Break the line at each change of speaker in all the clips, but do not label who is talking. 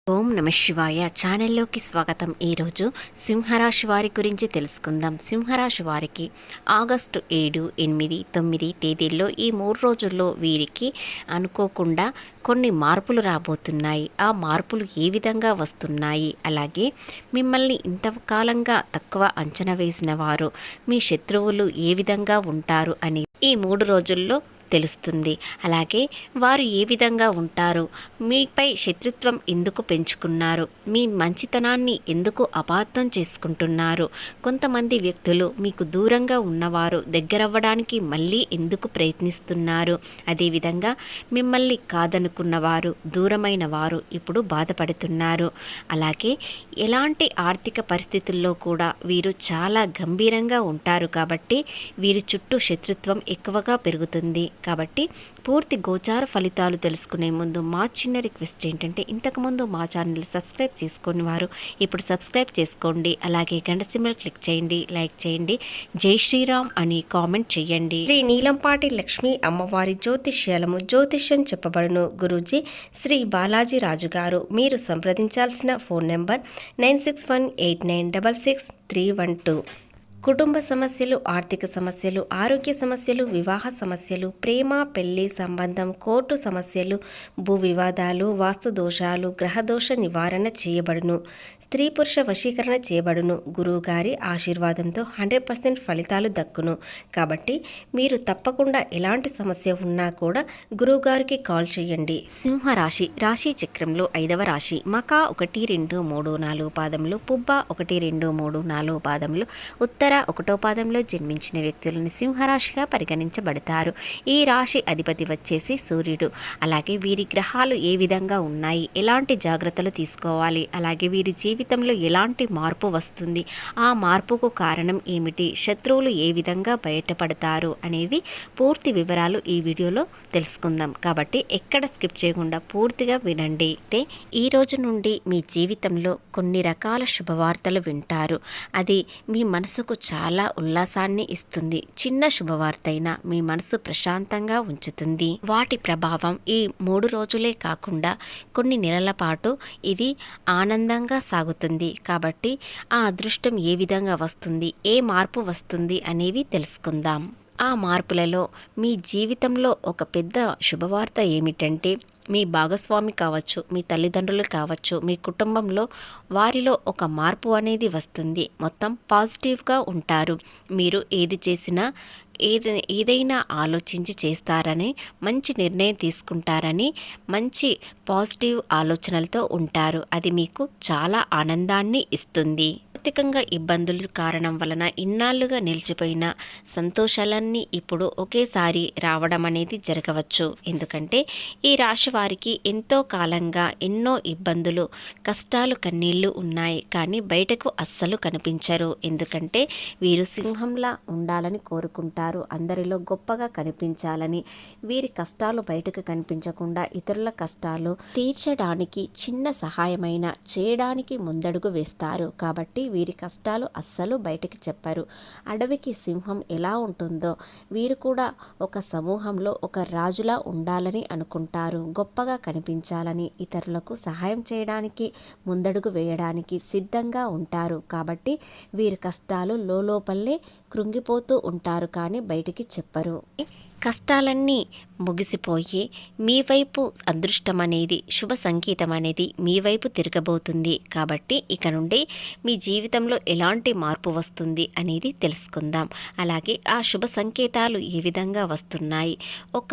ఓం నమ శివాయ ఛానల్లోకి స్వాగతం. ఈరోజు సింహరాశి వారి గురించి తెలుసుకుందాం. సింహరాశి వారికి ఆగస్టు 7, 8, 9 తేదీల్లో ఈ 3 రోజుల్లో వీరికి అనుకోకుండా కొన్ని మార్పులు రాబోతున్నాయి. ఆ మార్పులు ఏ విధంగా వస్తున్నాయి, అలాగే మిమ్మల్ని ఇంతకాలంగా తక్కువ అంచనా వేసిన వారు, మీ శత్రువులు ఏ విధంగా ఉంటారు అని ఈ 3 రోజుల్లో తెలుస్తుంది. అలాగే వారు ఏ విధంగా ఉంటారు, మీపై శత్రుత్వం ఎందుకు పెంచుకున్నారు, మీ మంచితనాన్ని ఎందుకు అపార్థం చేసుకుంటున్నారు, కొంతమంది వ్యక్తులు మీకు దూరంగా ఉన్నవారు దగ్గరవ్వడానికి మళ్ళీ ఎందుకు ప్రయత్నిస్తున్నారు, అదేవిధంగా మిమ్మల్ని కాదనుకున్నవారు, దూరమైన వారు ఇప్పుడు బాధపడుతున్నారు. అలాగే ఎలాంటి ఆర్థిక పరిస్థితుల్లో కూడా వీరు చాలా గంభీరంగా ఉంటారు కాబట్టి వీరి చుట్టూ శత్రుత్వం ఎక్కువగా పెరుగుతుంది. కాబట్టి పూర్తి గోచార ఫలితాలు తెలుసుకునే ముందు మా చిన్న రిక్వెస్ట్ ఏంటంటే, ఇంతకుముందు మా ఛానల్ సబ్స్క్రైబ్ చేసుకుని వారు ఇప్పుడు సబ్స్క్రైబ్ చేసుకోండి. అలాగే గంట సింబల్ క్లిక్ చేయండి, లైక్ చేయండి, జై శ్రీరామ్ అని కామెంట్ చేయండి. శ్రీ నీలంపాటి లక్ష్మీ అమ్మవారి జ్యోతిష్యం చెప్పబడును. గురూజీ శ్రీ బాలాజీ రాజు గారు. మీరు సంప్రదించాల్సిన ఫోన్ నెంబర్ 9618966312. కుటుంబ సమస్యలు, ఆర్థిక సమస్యలు, ఆరోగ్య సమస్యలు, వివాహ సమస్యలు, ప్రేమ పెళ్లి సంబంధం, కోర్టు సమస్యలు, భూ వివాదాలు, వాస్తు దోషాలు, గ్రహదోష నివారణ చేయబడును. స్త్రీ పురుష వశీకరణ చేయబడును. గురువుగారి ఆశీర్వాదంతో 100% ఫలితాలు దక్కును. కాబట్టి మీరు తప్పకుండా ఎలాంటి సమస్య ఉన్నా కూడా గురువుగారికి కాల్ చేయండి. సింహరాశి రాశి చక్రంలో 5వ రాశి. మకా 1, 2, 3, 4 పాదములు, పుబ్బ 1, 2, 3, 4 పాదములు, ఉత్తర 1వ పాదంలో జన్మించిన వ్యక్తులను సింహరాశిగా పరిగణించబడతారు. ఈ రాశి అధిపతి వచ్చేసి సూర్యుడు. అలాగే వీరి గ్రహాలు ఏ విధంగా ఉన్నాయి, ఎలాంటి జాగ్రత్తలు తీసుకోవాలి, అలాగే వీరి జీవితంలో ఎలాంటి మార్పు వస్తుంది, ఆ మార్పుకు కారణం ఏమిటి, శత్రువులు ఏ విధంగా బయటపడతారు అనేది పూర్తి వివరాలు ఈ వీడియోలో తెలుసుకుందాం. కాబట్టి ఎక్కడ స్కిప్ చేయకుండా పూర్తిగా వినండి. అయితే ఈ రోజు నుండి మీ జీవితంలో కొన్ని రకాల శుభవార్తలు వింటారు. అది మీ మనసుకు చాలా ఉల్లాసాన్ని ఇస్తుంది. చిన్న శుభవార్త అయినా మీ మనసు ప్రశాంతంగా ఉంచుతుంది. వాటి ప్రభావం ఈ 3 రోజులే కాకుండా కొన్ని నెలల పాటు ఇది ఆనందంగా సాగుతుంది. కాబట్టి ఆ అదృష్టం ఏ విధంగా వస్తుంది, ఏ మార్పు వస్తుంది అనేవి తెలుసుకుందాం. ఆ మార్పులలో మీ జీవితంలో ఒక పెద్ద శుభవార్త ఏమిటంటే, మీ భాగస్వామి కావచ్చు, మీ తల్లిదండ్రులు కావచ్చు, మీ కుటుంబంలో వారిలో ఒక మార్పు అనేది వస్తుంది. మొత్తం పాజిటివ్గా ఉంటారు. మీరు ఏది చేసినా ఏదైనా ఆలోచించి చేస్తారని, మంచి నిర్ణయం తీసుకుంటారని, మంచి పాజిటివ్ ఆలోచనలతో ఉంటారు. అది మీకు చాలా ఆనందాన్ని ఇస్తుంది. ఆర్థికంగా ఇబ్బందుల కారణం వలన ఇన్నాళ్లుగా నిలిచిపోయిన సంతోషాలన్నీ ఇప్పుడు ఒకేసారి రావడం అనేది జరగవచ్చు. ఎందుకంటే ఈ రాశి వారికి ఎంతో కాలంగా ఎన్నో ఇబ్బందులు, కష్టాలు, కన్నీళ్లు ఉన్నాయి. కానీ బయటకు అస్సలు కనిపించరు. ఎందుకంటే వీరు సింహంలా ఉండాలని కోరుకుంటారు. అందరిలో గొప్పగా కనిపించాలని. వీరి కష్టాలు బయటకు కనిపించకుండా ఇతరుల కష్టాలు తీర్చడానికి, చిన్న సహాయమైన చేయడానికి ముందడుగు వేస్తారు. కాబట్టి వీరి కష్టాలు అస్సలు బయటకి చెప్పరు. అడవికి సింహం ఎలా ఉంటుందో వీరు కూడా ఒక సమూహంలో ఒక రాజులా ఉండాలని అనుకుంటారు. గొప్పగా కనిపించాలని, ఇతరులకు సహాయం చేయడానికి, ముందడుగు వేయడానికి సిద్ధంగా ఉంటారు. కాబట్టి వీరి కష్టాలు లోపలే కృంగిపోతూ ఉంటారు, కానీ బయటికి చెప్పరు. కష్టాలన్నీ ముగిసిపోయి మీ వైపు అదృష్టం అనేది, శుభ సంకేతం అనేది మీ వైపు తిరగబోతుంది. కాబట్టి ఇక నుండి మీ జీవితంలో ఎలాంటి మార్పు వస్తుంది అనేది తెలుసుకుందాం. అలాగే ఆ శుభ సంకేతాలు ఏ విధంగా వస్తున్నాయి, ఒక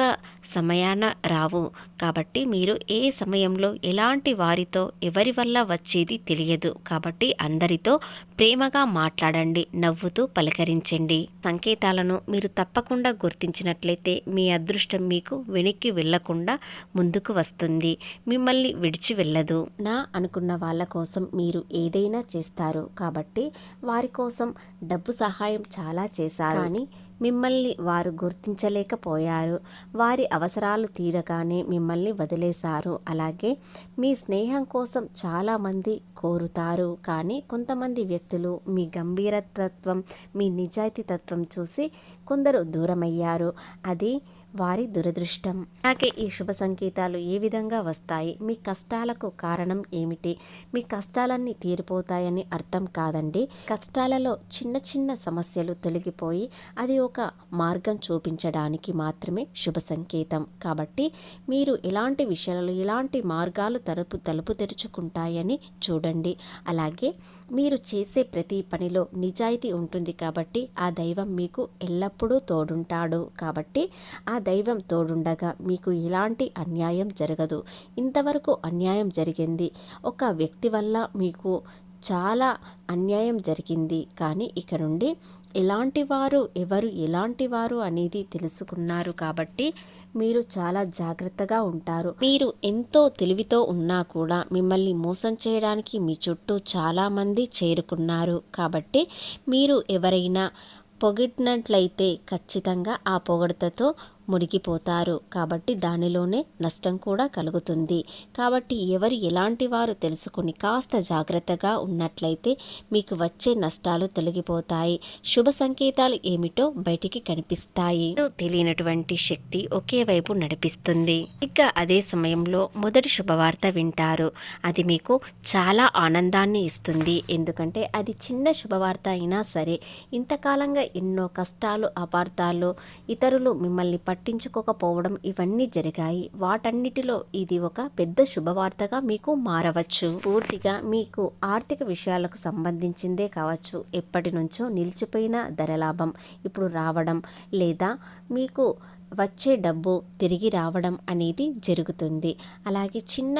సమయాన రావు. కాబట్టి మీరు ఏ సమయంలో ఎలాంటి వారితో ఎవరి వల్ల వచ్చేది తెలియదు. కాబట్టి అందరితో ప్రేమగా మాట్లాడండి, నవ్వుతూ పలకరించండి. సంకేతాలను మీరు తప్పకుండా గుర్తించినట్లయితే మీ అదృష్టం మీకు వెనక్కి వెళ్లకుండా ముందుకు వస్తుంది, మిమ్మల్ని విడిచి వెళ్ళదు. నా అనుకున్న వాళ్ళ కోసం మీరు ఏదైనా చేస్తారు. కాబట్టి వారి కోసం డబ్బు సహాయం చాలా చేశారు, కానీ మిమ్మల్ని వారు గుర్తించలేకపోయారు. వారి అవసరాలు తీరగానే మిమ్మల్ని వదిలేశారు. అలాగే మీ స్నేహం కోసం చాలామంది కోరుతారు, కానీ కొంతమంది వ్యక్తులు మీ గంభీరతత్వం, మీ నిజాయితీ తత్వం చూసి కొందరు దూరమయ్యారు. అది వారి దురదృష్టం. అలాగే ఈ శుభ సంకేతాలు ఏ విధంగా వస్తాయి, మీ కష్టాలకు కారణం ఏమిటి, మీ కష్టాలన్నీ తీరిపోతాయని అర్థం కాదండి. కష్టాలలో చిన్న చిన్న సమస్యలు తొలగిపోయి అది ఒక మార్గం చూపించడానికి మాత్రమే శుభ సంకేతం. కాబట్టి మీరు ఎలాంటి విషయాలలో ఎలాంటి మార్గాలు తలుపు తెరుచుకుంటాయని చూడండి. అలాగే మీరు చేసే ప్రతి పనిలో నిజాయితీ ఉంటుంది కాబట్టి ఆ దైవం మీకు ఎల్లప్పుడూ తోడుంటాడు. కాబట్టి ఆ దైవం తోడుండగా మీకు ఎలాంటి అన్యాయం జరగదు. ఇంతవరకు అన్యాయం జరిగింది, ఒక వ్యక్తి వల్ల మీకు చాలా అన్యాయం జరిగింది, కానీ ఇక నుండి ఎలాంటి వారు ఎవరు ఎలాంటి వారు అనేది తెలుసుకున్నారు కాబట్టి మీరు చాలా జాగ్రత్తగా ఉంటారు. మీరు ఎంతో తెలివితో ఉన్నా కూడా మిమ్మల్ని మోసం చేయడానికి మీ చుట్టూ చాలామంది చేరుకున్నారు. కాబట్టి మీరు ఎవరైనా పొగిడినట్లయితే ఖచ్చితంగా ఆ పొగడ్తతో మునిగిపోతారు. కాబట్టి దానిలోనే నష్టం కూడా కలుగుతుంది. కాబట్టి ఎవరు ఎలాంటి వారు తెలుసుకుని కాస్త జాగ్రత్తగా ఉన్నట్లయితే మీకు వచ్చే నష్టాలు తొలగిపోతాయి. శుభ సంకేతాలు ఏమిటో బయటికి కనిపిస్తాయి. తెలియనటువంటి శక్తి ఒకే వైపు నడిపిస్తుంది. ఇక అదే సమయంలో మొదటి శుభవార్త వింటారు. అది మీకు చాలా ఆనందాన్ని ఇస్తుంది. ఎందుకంటే అది చిన్న శుభవార్త అయినా సరే, ఇంతకాలంగా ఎన్నో కష్టాలు అపార్థాలు, ఇతరులు మిమ్మల్ని పట్టించుకోకపోవడం ఇవన్నీ జరిగాయి. వాటన్నిటిలో ఇది ఒక పెద్ద శుభవార్తగా మీకు మారవచ్చు. పూర్తిగా మీకు ఆర్థిక విషయాలకు సంబంధించిందే కావచ్చు. ఎప్పటి నుంచో నిలిచిపోయిన ధనలాభం ఇప్పుడు రావడం, లేదా మీకు వచ్చే డబ్బు తిరిగి రావడం అనేది జరుగుతుంది. అలాగే చిన్న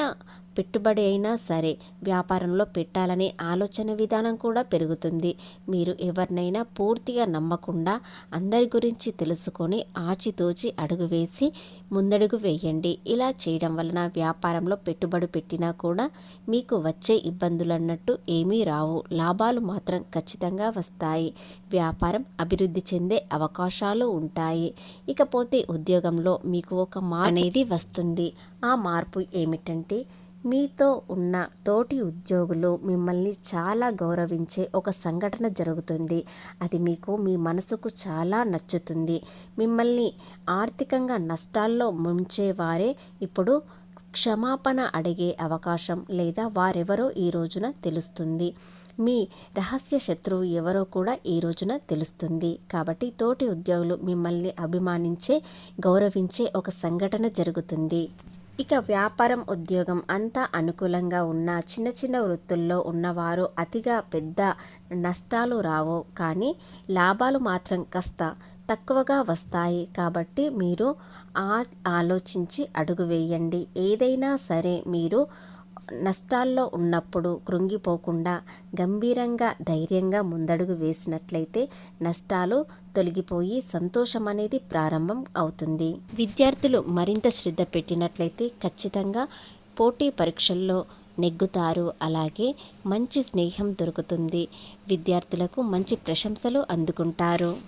పెట్టుబడి అయినా సరే వ్యాపారంలో పెట్టాలనే ఆలోచన విధానం కూడా పెరుగుతుంది. మీరు ఎవరినైనా పూర్తిగా నమ్మకుండా అందరి గురించి తెలుసుకొని ఆచితూచి అడుగు వేసి ముందడుగు వేయండి. ఇలా చేయడం వలన వ్యాపారంలో పెట్టుబడి పెట్టినా కూడా మీకు వచ్చే ఇబ్బందులు అన్నట్టు ఏమీ రావు. లాభాలు మాత్రం ఖచ్చితంగా వస్తాయి. వ్యాపారం అభివృద్ధి చెందే అవకాశాలు ఉంటాయి. ఇకపోతే ఉద్యోగంలో మీకు ఒక మార్పు అనేది వస్తుంది. ఆ మార్పు ఏమిటంటే, మీతో ఉన్న తోటి ఉద్యోగులు మిమ్మల్ని చాలా గౌరవించే ఒక సంఘటన జరుగుతుంది. అది మీకు మీ మనసుకు చాలా నచ్చుతుంది. మిమ్మల్ని ఆర్థికంగా నష్టాల్లో ముంచేవారే ఇప్పుడు క్షమాపణ అడిగే అవకాశం లేదా వారెవరో ఈ రోజున తెలుస్తుంది. మీ రహస్య శత్రువు ఎవరో కూడా ఈ రోజున తెలుస్తుంది. కాబట్టి తోటి ఉద్యోగులు మిమ్మల్ని అభిమానించే గౌరవించే ఒక సంఘటన జరుగుతుంది. ఇక వ్యాపారం ఉద్యోగం అంతా అనుకూలంగా ఉన్న చిన్న చిన్న వృత్తుల్లో ఉన్నవారు అతిగా పెద్ద నష్టాలు రావు, కానీ లాభాలు మాత్రం కాస్త తక్కువగా వస్తాయి. కాబట్టి మీరు ఆలోచించి అడుగు వేయండి. ఏదైనా సరే మీరు నష్టాల్లో ఉన్నప్పుడు కృంగిపోకుండా గంభీరంగా ధైర్యంగా ముందడుగు వేసినట్లయితే నష్టాలు తొలగిపోయి సంతోషం అనేది ప్రారంభం అవుతుంది. విద్యార్థులు మరింత శ్రద్ధ పెట్టినట్లయితే ఖచ్చితంగా పోటీ పరీక్షల్లో నెగ్గుతారు. అలాగే మంచి స్నేహం దొరుకుతుంది. విద్యార్థులకు మంచి ప్రశంసలు అందుకుంటారు.